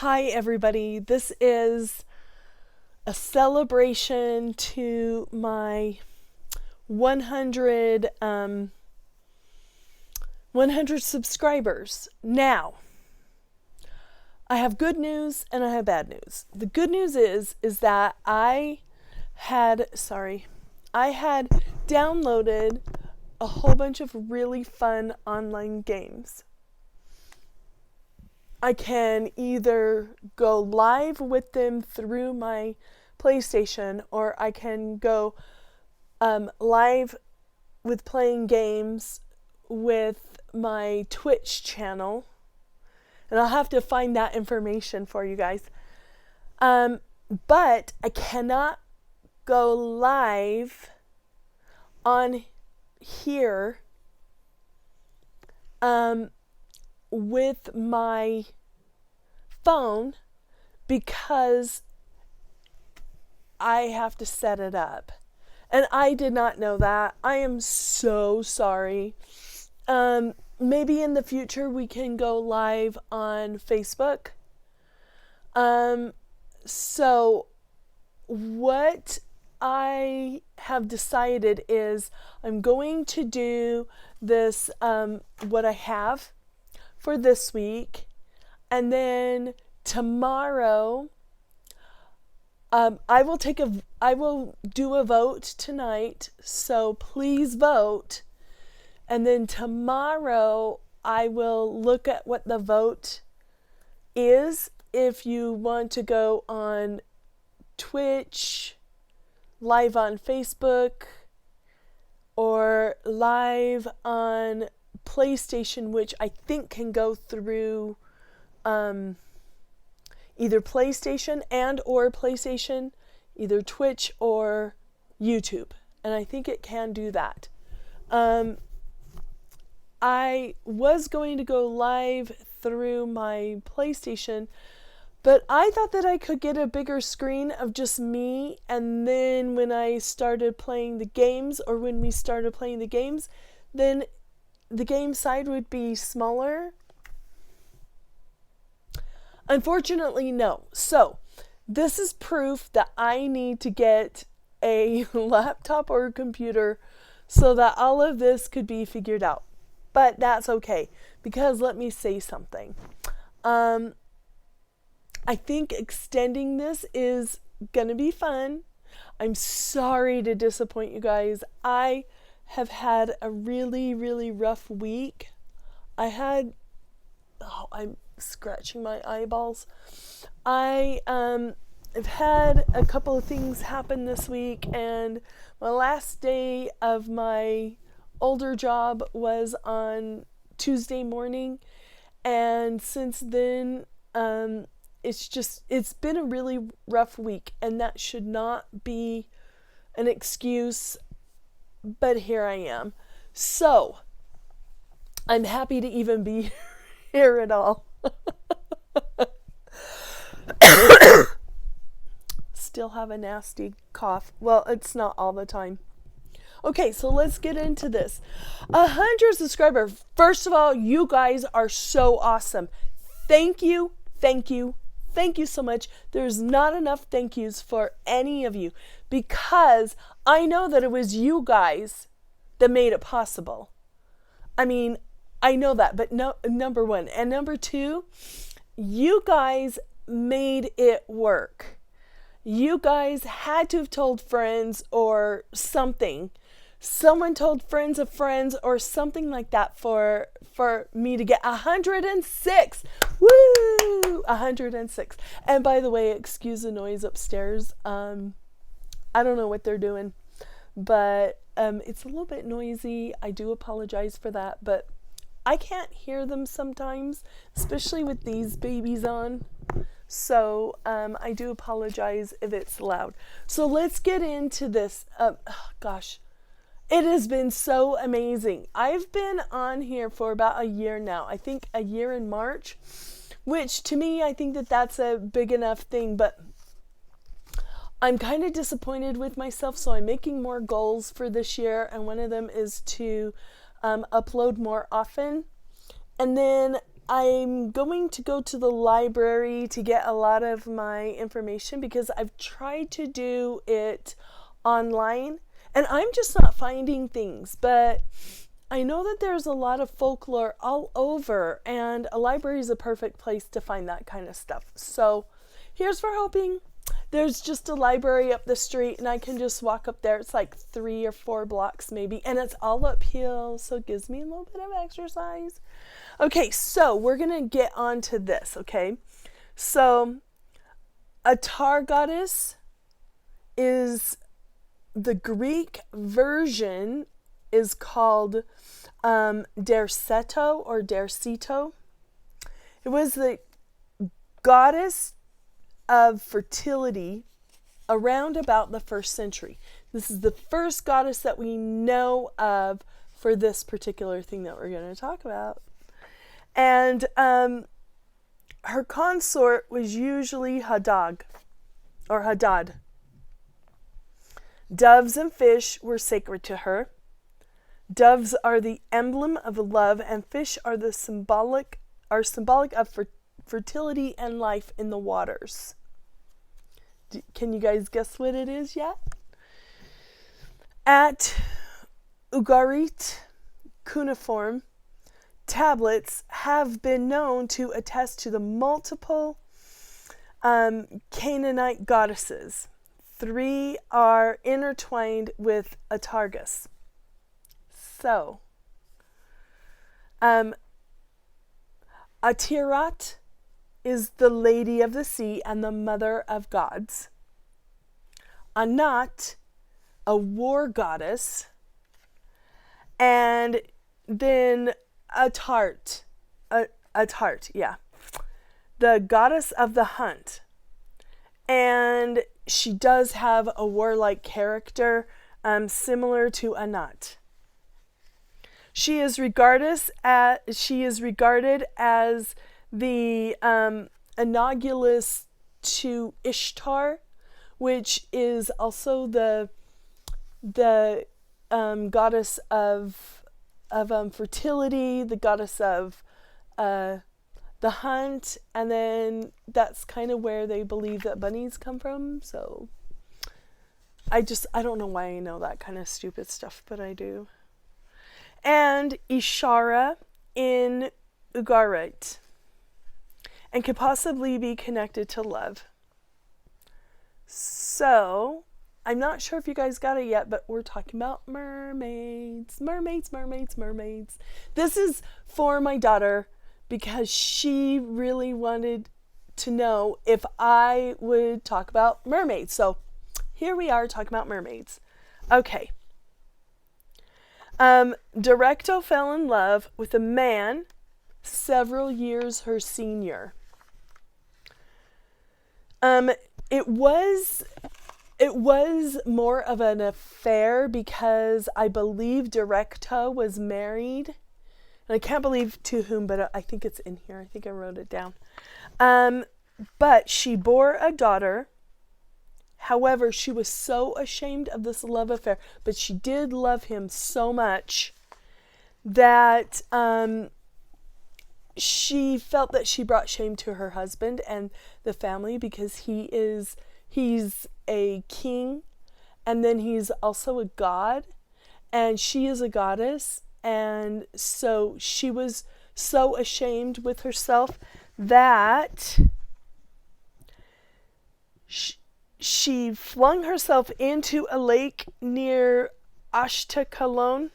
Hi, everybody. This is a celebration to my 100 subscribers. Now, I have good news and I have bad news. The good news is that I had downloaded a whole bunch of really fun online games. I can either go live with them through my PlayStation, or I can go live with playing games with my Twitch channel. And I'll have to find that information for you guys. But I cannot go live on here with my phone because I have to set it up. And I did not know that. I am so sorry. Maybe in the future we can go live on Facebook. So what I have decided is I'm going to do this, what I have for this week, and then tomorrow I will do a vote tonight, so please vote, and then tomorrow I will look at what the vote is. If you want to go on Twitch, live on Facebook, or live on PlayStation, which I think can go through either PlayStation or PlayStation, either Twitch or YouTube, and I think it can do that. I was going to go live through my PlayStation, but I thought that I could get a bigger screen of just me, and then when I started playing the games, or when we started playing the games, then the game side would be smaller. Unfortunately, no. So, this is proof that I need to get a laptop or a computer so that all of this could be figured out. But that's okay, because let me say something. I think extending this is going to be fun. I'm sorry to disappoint you guys. I have had a really, really rough week. I'm scratching my eyeballs. I've had a couple of things happen this week, and my last day of my older job was on Tuesday morning, and since then, it's been a really rough week, and that should not be an excuse, but here I am. So, I'm happy to even be here at all. Still have a nasty cough. Well, it's not all the time. Okay, so let's get into this. 100 subscribers. First of all, you guys are so awesome. Thank you, thank you, thank you so much. There's not enough thank yous for any of you, because I know that it was you guys that made it possible. I mean, I know that, but no, number one. And number two, you guys made it work. You guys had to have told friends or something. Someone told friends of friends or something like that for me to get 106. Woo! 106. And by the way, excuse the noise upstairs. I don't know what they're doing, but it's a little bit noisy. I do apologize for that, but I can't hear them sometimes, especially with these babies on. So I do apologize if it's loud. So let's get into this. Gosh, it has been so amazing. I've been on here for about a year now. I think a year in March, which to me, I think that that's a big enough thing, but I'm kind of disappointed with myself, so I'm making more goals for this year, and one of them is to upload more often. And then I'm going to go to the library to get a lot of my information because I've tried to do it online and I'm just not finding things. But I know that there's a lot of folklore all over, and a library is a perfect place to find that kind of stuff. So here's for hoping. There's just a library up the street and I can just walk up there. It's like 3 or 4 blocks maybe, and it's all uphill, so it gives me a little bit of exercise. Okay, so we're going to get on to this, okay? So a tar goddess is, the Greek version is called Derceto or Derceto. It was the goddess of fertility around about the 1st century. This is the first goddess that we know of for this particular thing that we're going to talk about. And her consort was usually Hadad or Hadad. Doves and fish were sacred to her. Doves are the emblem of love, and fish are symbolic of fertility and life in the waters. Can you guys guess what it is yet? At Ugarit cuneiform tablets have been known to attest to the multiple Canaanite goddesses. 3 are intertwined with Atargus. So, Atirat is the lady of the sea and the mother of gods. Anat, a war goddess. And then Atart, yeah, the goddess of the hunt. And she does have a warlike character, similar to Anat. She is regarded as the analogous to Ishtar, which is also the goddess of fertility, the goddess of the hunt, and then that's kind of where they believe that bunnies come from. So I don't know why I know that kind of stupid stuff, but I do. And Ishara in Ugarit, and could possibly be connected to love. So I'm not sure if you guys got it yet, but we're talking about mermaids. Mermaids. This is for my daughter because she really wanted to know if I would talk about mermaids. So here we are talking about mermaids. Okay. Directo fell in love with a man several years her senior. It was more of an affair because I believe Directo was married. And I can't believe to whom, but I think it's in here. I think I wrote it down. But she bore a daughter. However, she was so ashamed of this love affair, but she did love him so much that she felt that she brought shame to her husband and the family because he's a king, and then he's also a god, and she is a goddess, and so she was so ashamed with herself that she flung herself into a lake near Ashkelon,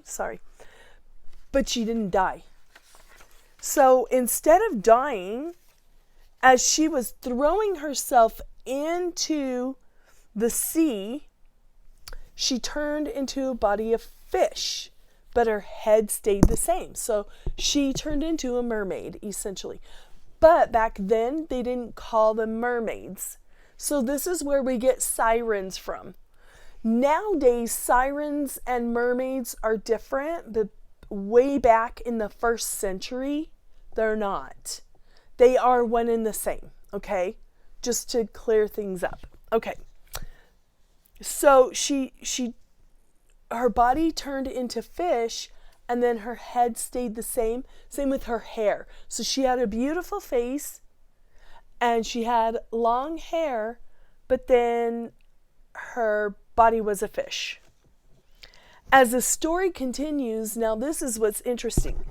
sorry, but she didn't die. So instead of dying, as she was throwing herself into the sea, she turned into a body of fish, but her head stayed the same. So she turned into a mermaid, essentially. But back then, they didn't call them mermaids. So this is where we get sirens from. Nowadays, sirens and mermaids are different, but way back in the 1st century, they're not. They are one and the same, okay? Just to clear things up. Okay. So her body turned into fish, and then her head stayed the same. Same with her hair. So she had a beautiful face, and she had long hair, but then her body was a fish. As the story continues, now this is what's interesting.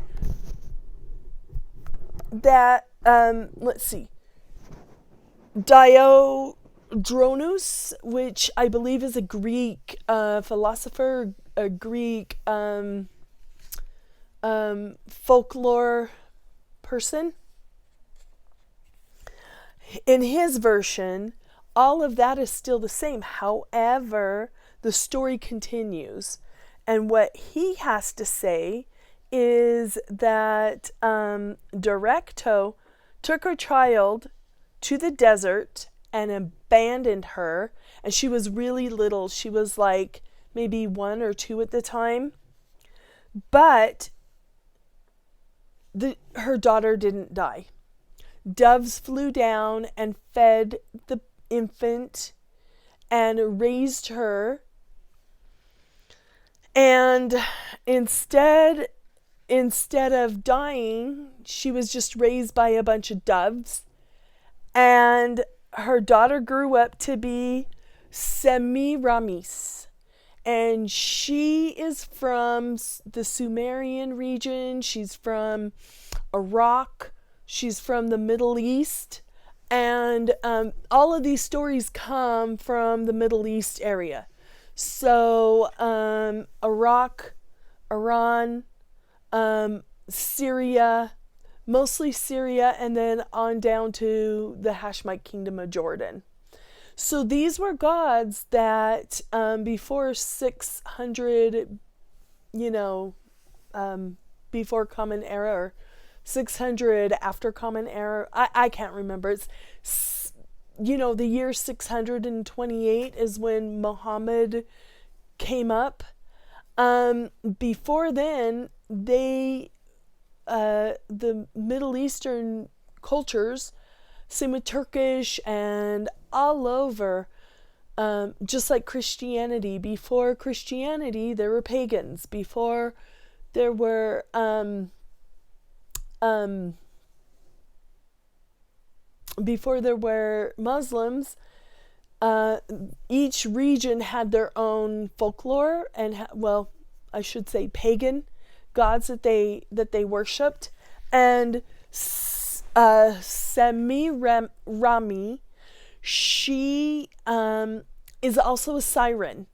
That, let's see, Diodronus, which I believe is a Greek philosopher, a Greek folklore person. In his version, all of that is still the same. However, the story continues. And what he has to say is that Directo took her child to the desert and abandoned her. And she was really little. She was like maybe 1 or 2 at the time. But her daughter didn't die. Doves flew down and fed the infant and raised her. And instead of dying, she was just raised by a bunch of doves. And her daughter grew up to be Semiramis. And she is from the Sumerian region. She's from Iraq. She's from the Middle East. And all of these stories come from the Middle East area. So Iraq, Iran, Syria, mostly Syria, and then on down to the Hashemite Kingdom of Jordan. So these were gods that before 600, before Common Era, or 600 after Common Era. I can't remember. It's, the year 628 is when Muhammad came up. Before then, the Middle Eastern cultures, same with Turkish and all over, just like Christianity. Before Christianity, there were pagans. Before there were Muslims, each region had their own folklore and I should say pagan gods that they worshipped. And Semiramis, she is also a siren.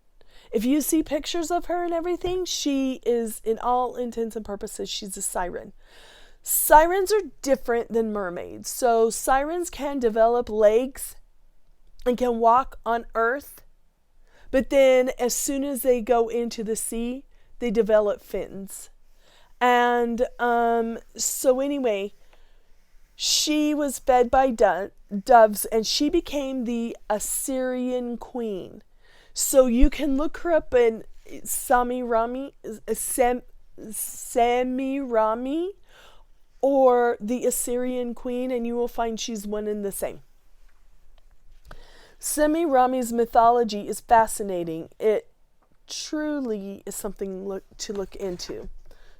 If you see pictures of her and everything, she is, in all intents and purposes, she's a siren. Sirens are different than mermaids. So sirens can develop legs and can walk on earth. But then as soon as they go into the sea, they develop fins. And so anyway, she was fed by doves, and she became the Assyrian queen. So you can look her up in Semiramis, or the Assyrian queen, and you will find she's one and the same. Semiramis' mythology is fascinating. It truly is something to look into.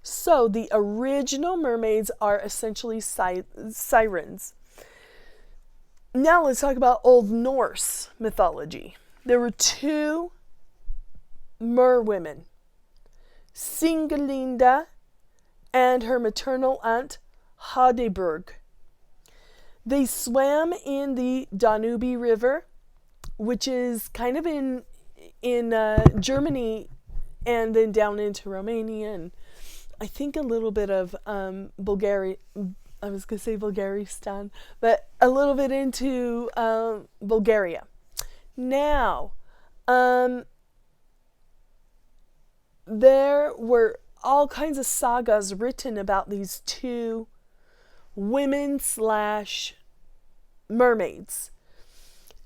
So the original mermaids are essentially sirens. Now let's talk about Old Norse mythology. There were 2 merwomen, Singalinda and her maternal aunt Hadeburg. They swam in the Danube River, which is kind of in Germany, and then down into Romania, and I think a little bit of Bulgaria. I was going to say Bulgaristan, but a little bit into Bulgaria. Now, there were all kinds of sagas written about these 2 women / mermaids.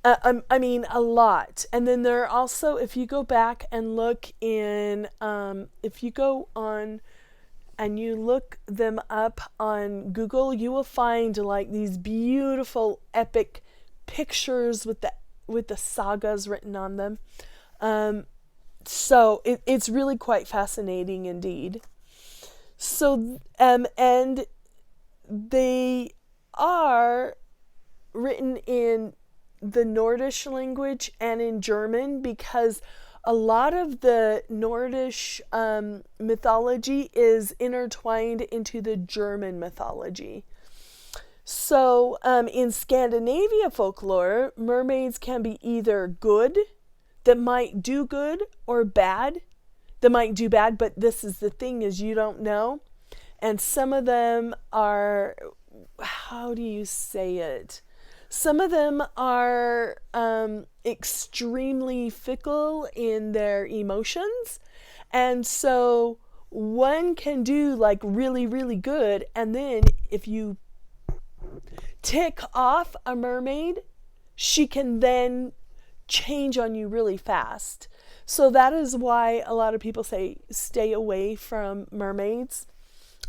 I mean, a lot. And then there are also, if you go back and look in, if you go on and you look them up on Google, you will find like these beautiful epic pictures with the sagas written on them So it's really quite fascinating indeed. So, and they are written in the Nordish language and in German, because a lot of the Nordish mythology is intertwined into the German mythology. So, in Scandinavia folklore, mermaids can be either good, that might do good, or bad, that might do bad, but this is the thing, is you don't know. And some of them are, how do you say it? Some of them are extremely fickle in their emotions. And so one can do like really, really good. And then if you tick off a mermaid, she can then change on you really fast. So that is why a lot of people say stay away from mermaids.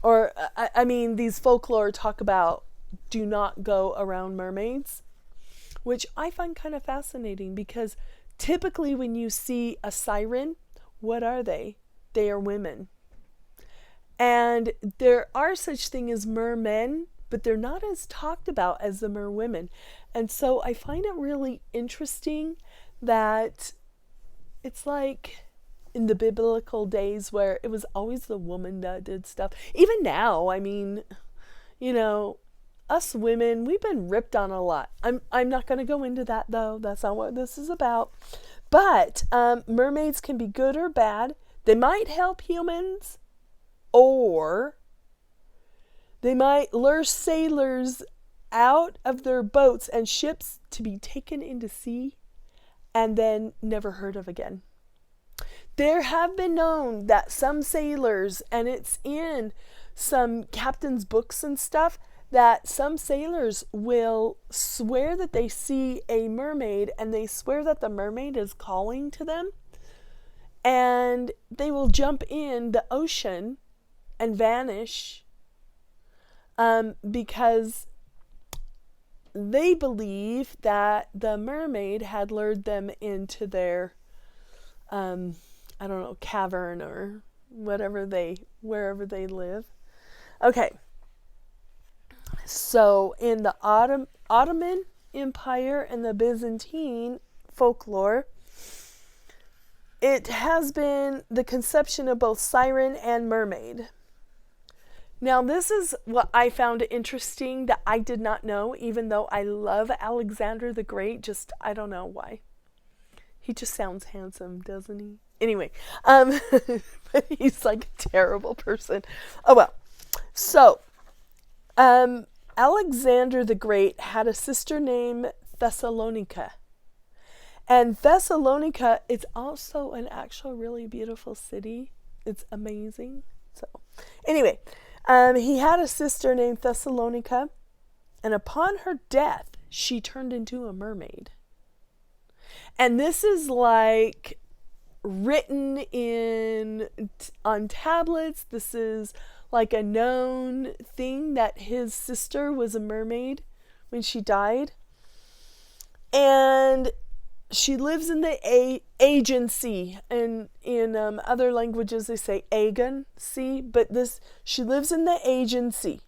Or, I mean, these folklore talk about do not go around mermaids, which I find kind of fascinating, because typically when you see a siren, what are they? They are women. And there are such things as mermen, but they're not as talked about as the merwomen. And so I find it really interesting that it's like in the biblical days where it was always the woman that did stuff. Even now, I mean, you know, us women, we've been ripped on a lot. I'm not going to go into that, though. That's not what this is about. But mermaids can be good or bad. They might help humans, or they might lure sailors out of their boats and ships to be taken into sea and then never heard of again. There have been known that some sailors, and it's in some captain's books and stuff, that some sailors will swear that they see a mermaid, and they swear that the mermaid is calling to them, and they will jump in the ocean and vanish because they believe that the mermaid had lured them into their I don't know, cavern or wherever they live. Okay. So in the Ottoman Empire and the Byzantine folklore, it has been the conception of both siren and mermaid. Now, this is what I found interesting that I did not know, even though I love Alexander the Great. Just, I don't know why. He just sounds handsome, doesn't he? Anyway, but he's like a terrible person. Oh, well. So, Alexander the Great had a sister named Thessalonica. And Thessalonica is also an actual really beautiful city. It's amazing. So, anyway, he had a sister named Thessalonica. And upon her death, she turned into a mermaid. And this is like written on tablets. This is like a known thing that his sister was a mermaid when she died. And she lives in the Aegean Sea. And in other languages they say Aegean Sea. But she lives in the Aegean Sea.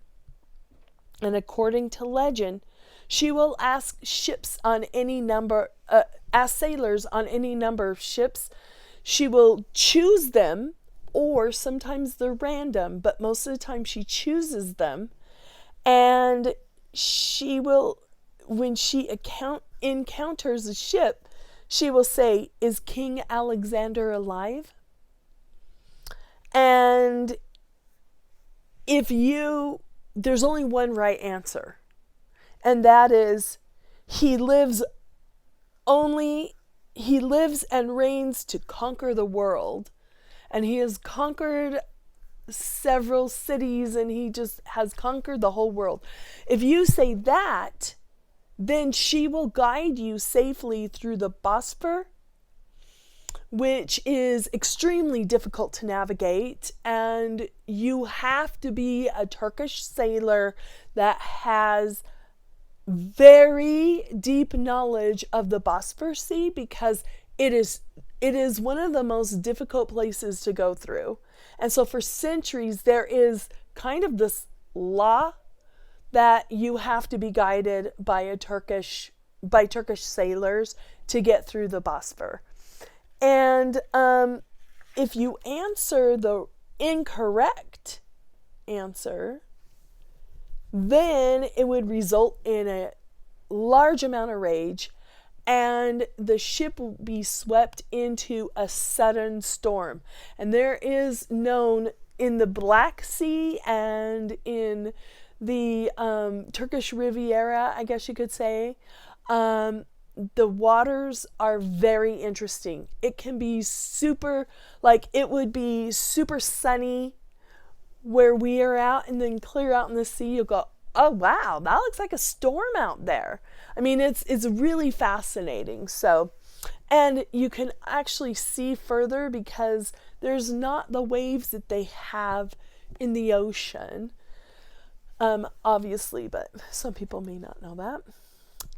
And according to legend, she will ask sailors on any number of ships. She will choose them, or sometimes they're random, but most of the time she chooses them. And she will, when she encounters a ship, she will say, "Is King Alexander alive?" And there's only one right answer. And that is, he lives and reigns to conquer the world. And he has conquered several cities, and he just has conquered the whole world. If you say that, then she will guide you safely through the Bosphorus, which is extremely difficult to navigate. And you have to be a Turkish sailor that has very deep knowledge of the Bosphorus Sea, because it is it is one of the most difficult places to go through. And so for centuries, there is kind of this law that you have to be guided by Turkish sailors to get through the Bosphorus. And if you answer the incorrect answer, then it would result in a large amount of rage, and the ship will be swept into a sudden storm. And there is known in the Black Sea and in the Turkish Riviera, I guess you could say, the waters are very interesting. It can be super, like it would be super sunny where we are out, and then clear out in the sea, you'll go, oh wow, that looks like a storm out there. I mean, it's really fascinating. So, and you can actually see further because there's not the waves that they have in the ocean, obviously, but some people may not know that.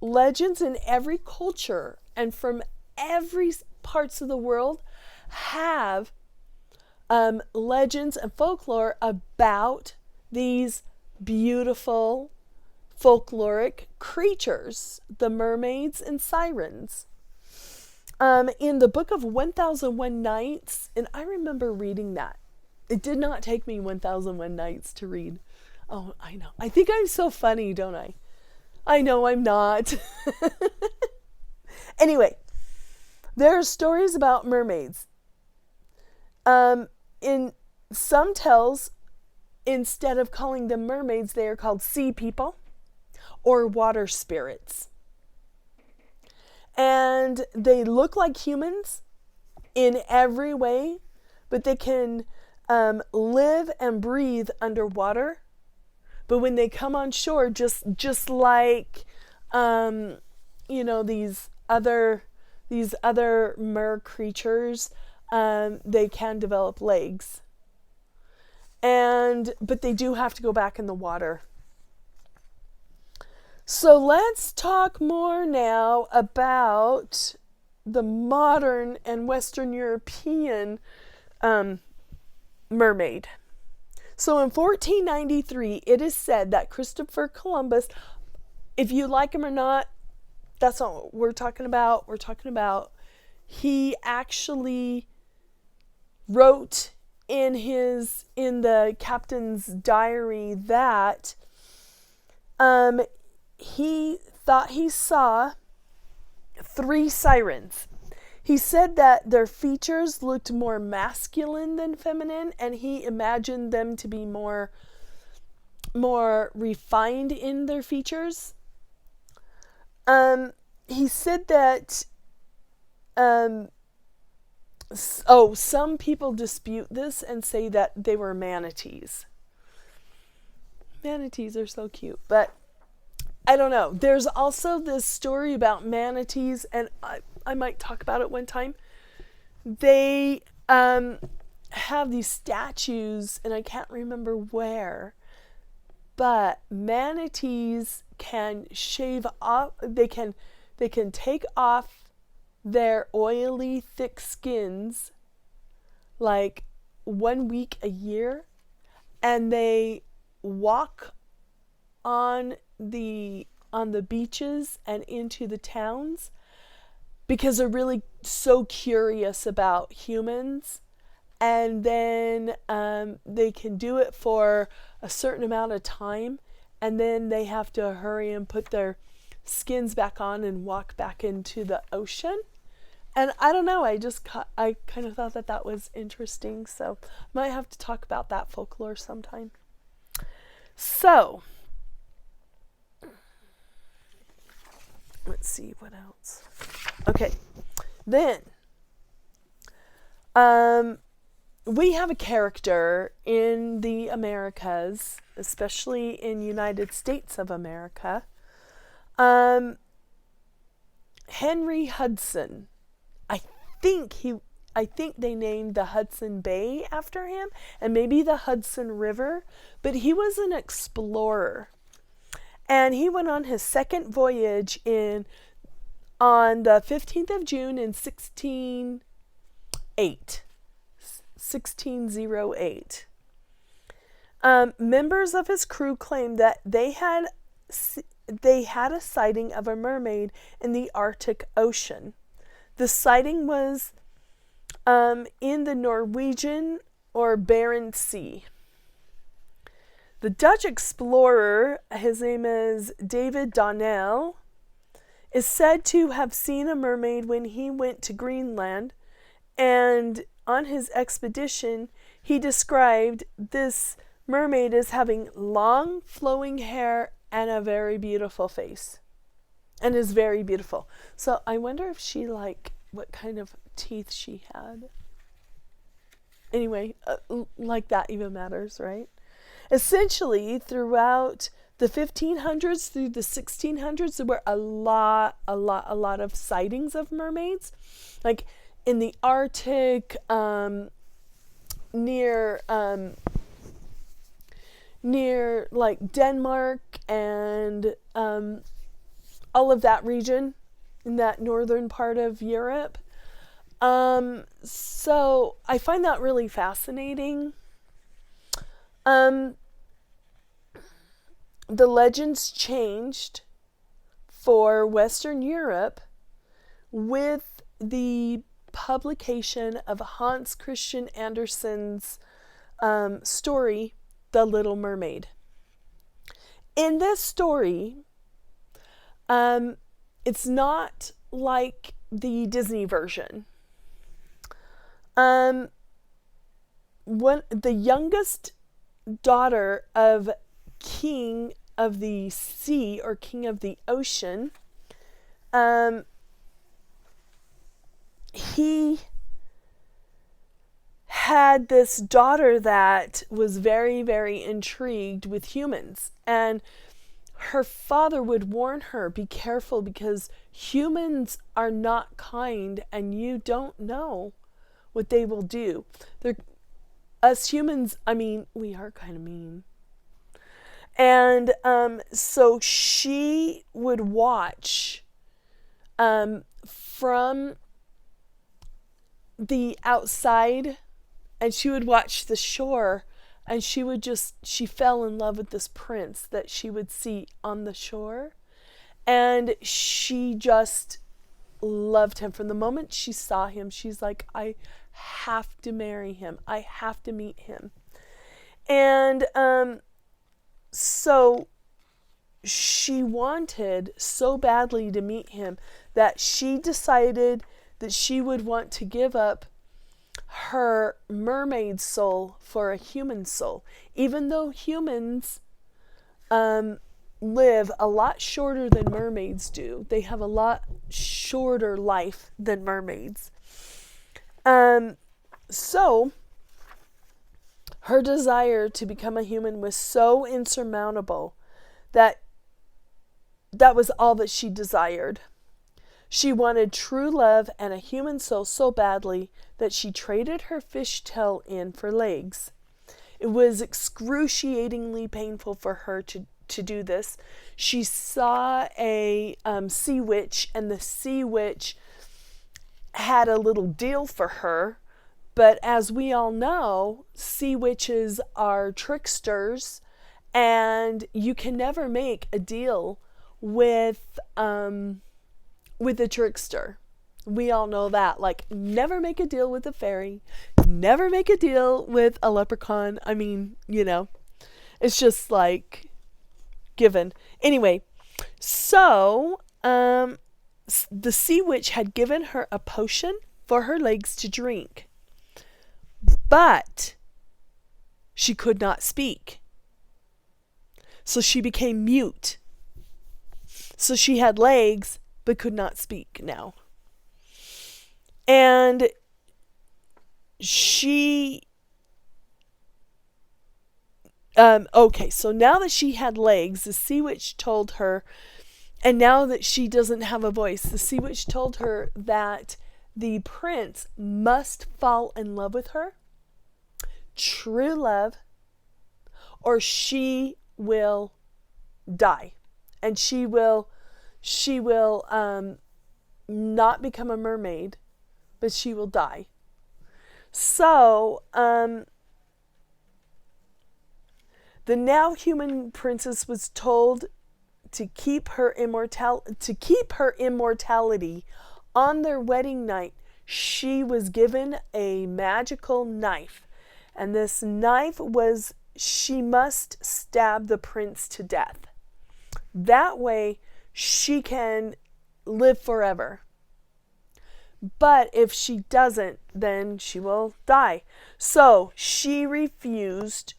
Legends in every culture and from every parts of the world have legends and folklore about these beautiful folkloric creatures, the mermaids and sirens. In the book of 1001 Nights, and I remember reading that. It did not take me 1001 Nights to read. Oh, I know. I think I'm so funny, don't I? I know I'm not. Anyway, there are stories about mermaids. In some tales, instead of calling them mermaids, they are called sea people or water spirits. And they look like humans in every way, but they can live and breathe underwater. But when they come on shore, just like these other mer creatures, they can develop legs. But they do have to go back in the water. So let's talk more now about the modern and Western European mermaid. So in 1493, it is said that Christopher Columbus, if you like him or not, that's not what we're talking about. We're talking about he actually wrote in the captain's diary that he thought he saw 3 sirens. He said that their features looked more masculine than feminine, and he imagined them to be more refined in their features. He said that some people dispute this and say that they were manatees. Manatees are so cute, but I don't know. There's also this story about manatees, and I might talk about it one time. They have these statues, and I can't remember where, but manatees can shave off, they can take off their oily, thick skins like 1 week a year, and they walk on the beaches and into the towns because they're really so curious about humans. And then they can do it for a certain amount of time, and then they have to hurry and put their skins back on and walk back into the ocean. And I don't know, I kind of thought that was interesting, so I might have to talk about that folklore sometime. So, let's see what else. Okay, then we have a character in the Americas, especially in United States of America, Henry Hudson. I think they named the Hudson Bay after him, and maybe the Hudson River, but he was an explorer. And he went on his second voyage on the 15th of June in 16 1608. Members of his crew claimed that they had a sighting of a mermaid in the Arctic Ocean. The sighting was in the Norwegian or Barents Sea. The Dutch explorer, his name is David Donnell, is said to have seen a mermaid when he went to Greenland, and on his expedition, he described this mermaid as having long flowing hair and a very beautiful face, and is very beautiful. So I wonder if she, like, what kind of teeth she had. Anyway, like that even matters, right? Essentially, throughout the 1500s through the 1600s, there were a lot of sightings of mermaids, like in the Arctic, near like Denmark and all of that region in that northern part of Europe. So I find that really fascinating. The legends changed for Western Europe with the publication of Hans Christian Andersen's story, The Little Mermaid. In this story, it's not like the Disney version. The youngest daughter of King of the Sea or King of the Ocean, he had this daughter that was very, very intrigued with humans, and her father would warn her, be careful because humans are not kind and you don't know what they will do. Us humans, I mean, we are kind of mean. And so she would watch from the outside, and she would watch the shore, and she fell in love with this prince that she would see on the shore, and she just loved him. From the moment she saw him, she's like, I have to marry him. I have to meet him. And so she wanted so badly to meet him that she decided that she would want to give up her mermaid soul for a human soul. Even though humans live a lot shorter than mermaids do. They have a lot shorter life than mermaids. So her desire to become a human was so insurmountable that was all that she desired. She wanted true love and a human soul so badly that she traded her fishtail in for legs. It was excruciatingly painful for her to do this. She saw a sea witch, and the sea witch had a little deal for her. But as we all know, sea witches are tricksters, and you can never make a deal with a trickster. We all know that. Like, never make a deal with a fairy. Never make a deal with a leprechaun. I mean, it's just like given. Anyway, so the sea witch had given her a potion for her legs to drink. But she could not speak. So she became mute. So she had legs, but could not speak now. And she... okay, so now that she had legs, the sea witch told her, and now that she doesn't have a voice, the sea witch told her that the prince must fall in love with her, true love, or she will die, and she will not become a mermaid, but she will die. So, the now human princess was told to keep her immortality on their wedding night. She was given a magical knife, and this knife was she must stab the prince to death. That way she can live forever. But if she doesn't, then she will die. So she refused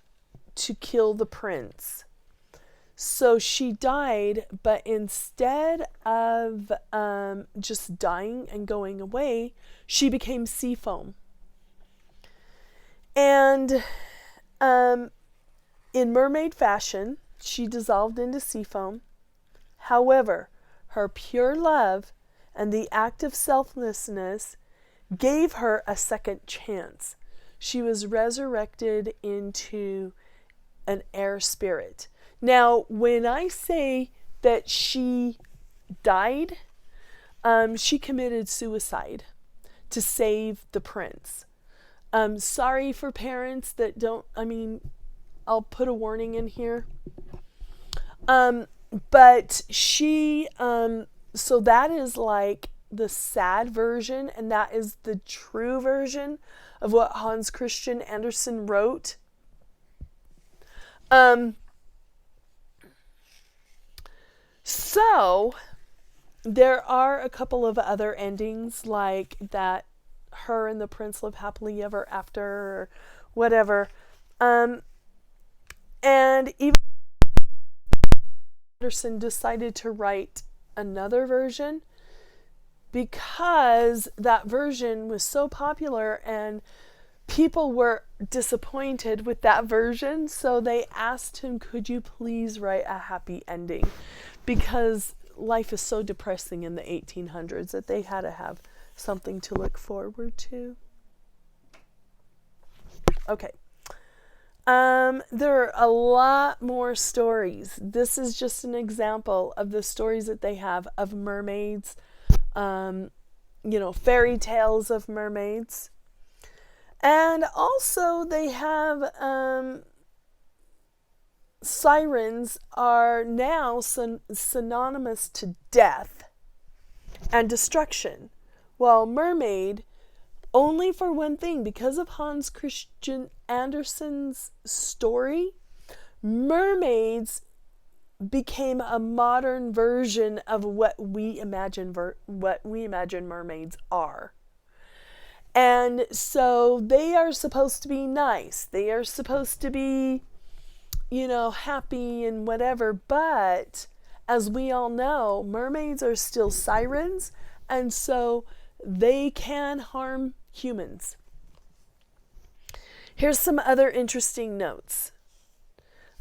to kill the prince. So she died, but instead of just dying and going away, she became sea foam. And in mermaid fashion, she dissolved into sea foam. However, her pure love and the act of selflessness gave her a second chance. She was resurrected into an air spirit. Now, when I say that she died, she committed suicide to save the prince. Sorry for parents that don't, I'll put a warning in here. But she, so that is like the sad version, and that is the true version of what Hans Christian Andersen wrote. So there are a couple of other endings, like that her and the prince live happily ever after, or whatever. And even Andersen decided to write another version because that version was so popular and people were disappointed with that version. So they asked him, could you please write a happy ending? Because life is so depressing in the 1800s that they had to have something to look forward to. Okay. There are a lot more stories. This is just an example of the stories that they have of mermaids, fairy tales of mermaids. And also they have sirens are now synonymous to death and destruction, while mermaid only for one thing. Because of Hans Christian Andersen's story, mermaids became a modern version of what we imagine mermaids are. And so they are supposed to be nice. They are supposed to be, happy and whatever. But as we all know, mermaids are still sirens, and so they can harm humans. Here's some other interesting notes.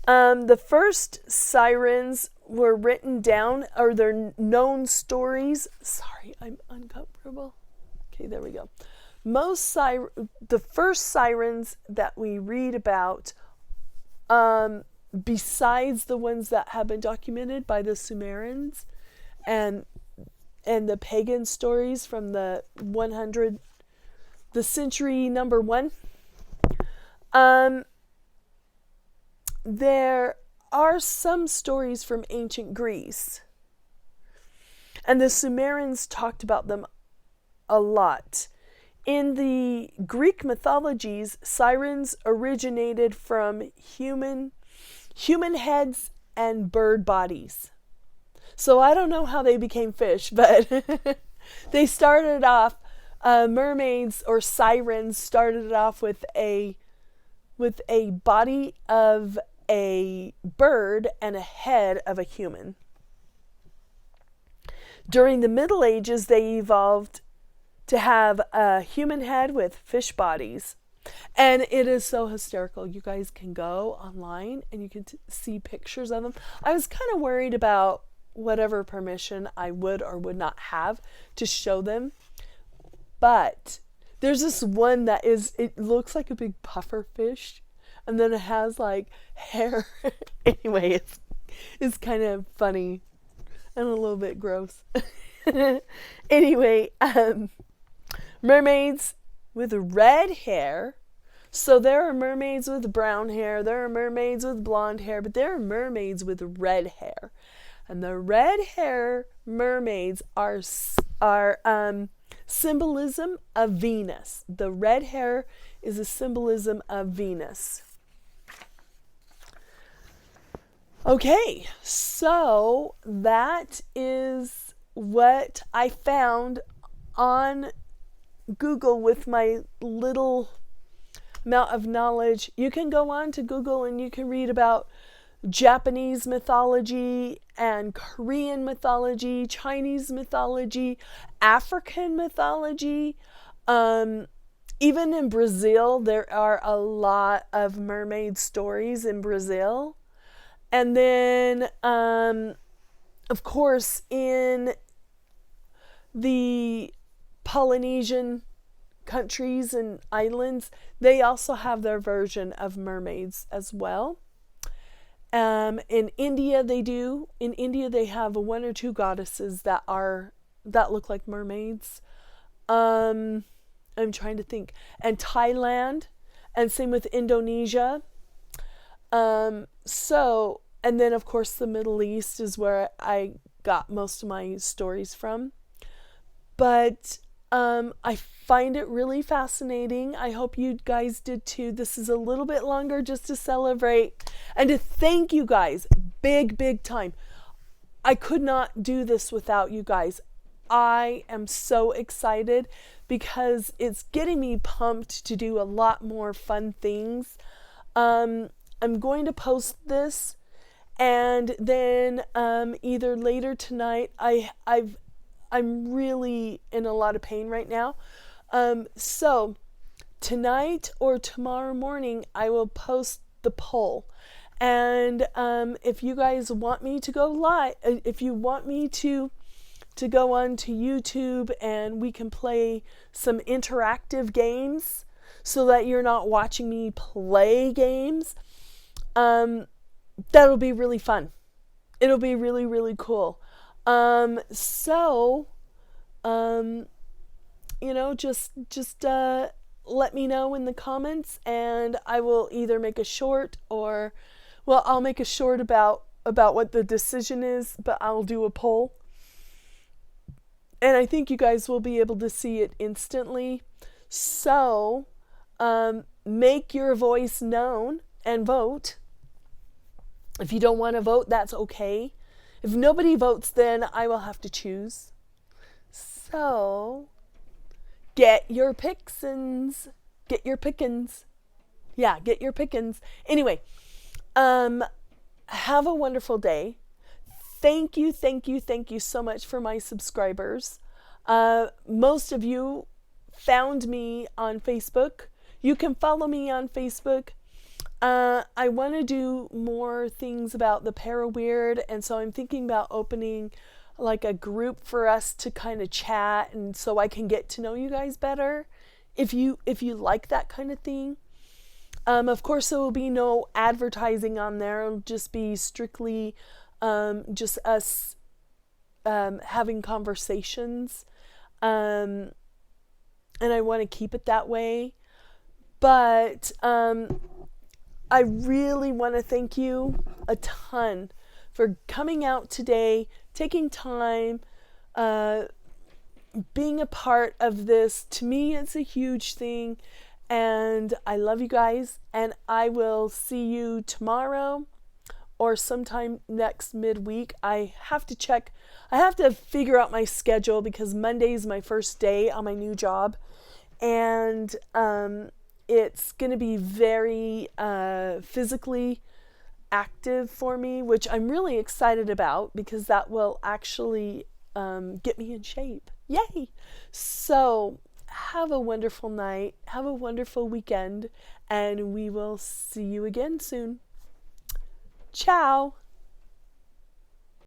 The first sirens were written down, or they're known stories. Sorry, I'm uncomfortable. Okay, there we go. The first sirens that we read about, besides the ones that have been documented by the Sumerians and the pagan stories from the century number 1, there are some stories from ancient Greece, and the Sumerians talked about them a lot. In the Greek mythologies, sirens originated from human heads and bird bodies. So I don't know how they became fish, but they started off, mermaids or sirens started off with a body of a bird and a head of a human. During the Middle Ages, they evolved to have a human head with fish bodies. And it is so hysterical. You guys can go online and you can see pictures of them. I was kind of worried about whatever permission I would or would not have to show them. But there's this one that it looks like a big puffer fish. And then it has like hair. Anyway, it's kind of funny and a little bit gross. Anyway, mermaids with red hair. So there are mermaids with brown hair, there are mermaids with blonde hair, but there are mermaids with red hair. And the red hair mermaids are symbolism of Venus. The red hair is a symbolism of Venus. Okay, so that is what I found on Google with my little amount of knowledge. You can go on to Google and you can read about Japanese mythology and Korean mythology, Chinese mythology, African mythology. Even in Brazil, there are a lot of mermaid stories in Brazil. And then, of course, in the Polynesian countries and islands, they also have their version of mermaids as well. In India, they do. In India, they have one or two goddesses that look like mermaids. I'm trying to think. And Thailand, and same with Indonesia. And then of course the Middle East is where I got most of my stories from. But I find it really fascinating. I hope you guys did too. This is a little bit longer just to celebrate and to thank you guys. Big time. I could not do this without you guys. I am so excited because it's getting me pumped to do a lot more fun things. I'm going to post this, and then either later tonight. I'm really in a lot of pain right now. So tonight or tomorrow morning, I will post the poll. And if you guys want me to go live, if you want me to go on to YouTube and we can play some interactive games so that you're not watching me play games, that'll be really fun. It'll be really, really cool. Just let me know in the comments, and I will either make a short I'll make a short about what the decision is, but I'll do a poll. And I think you guys will be able to see it instantly. So, make your voice known and vote. If you don't want to vote, that's okay. If nobody votes, then I will have to choose. So, get your pickins. Get your pickins. Yeah, get your pickins. Anyway, have a wonderful day. Thank you so much for my subscribers. Most of you found me on Facebook. You can follow me on Facebook. I want to do more things about the Para-Weird, and so I'm thinking about opening like a group for us to kind of chat, and so I can get to know you guys better. If you like that kind of thing. Of course, there will be no advertising on there. It'll just be strictly just us having conversations. And I want to keep it that way. But I really want to thank you a ton for coming out today, taking time, being a part of this. To me, it's a huge thing. And I love you guys. And I will see you tomorrow or sometime next midweek. I have to figure out my schedule because Monday is my first day on my new job. And it's going to be very physically active for me, which I'm really excited about because that will actually get me in shape. Yay! So have a wonderful night. Have a wonderful weekend. And we will see you again soon. Ciao!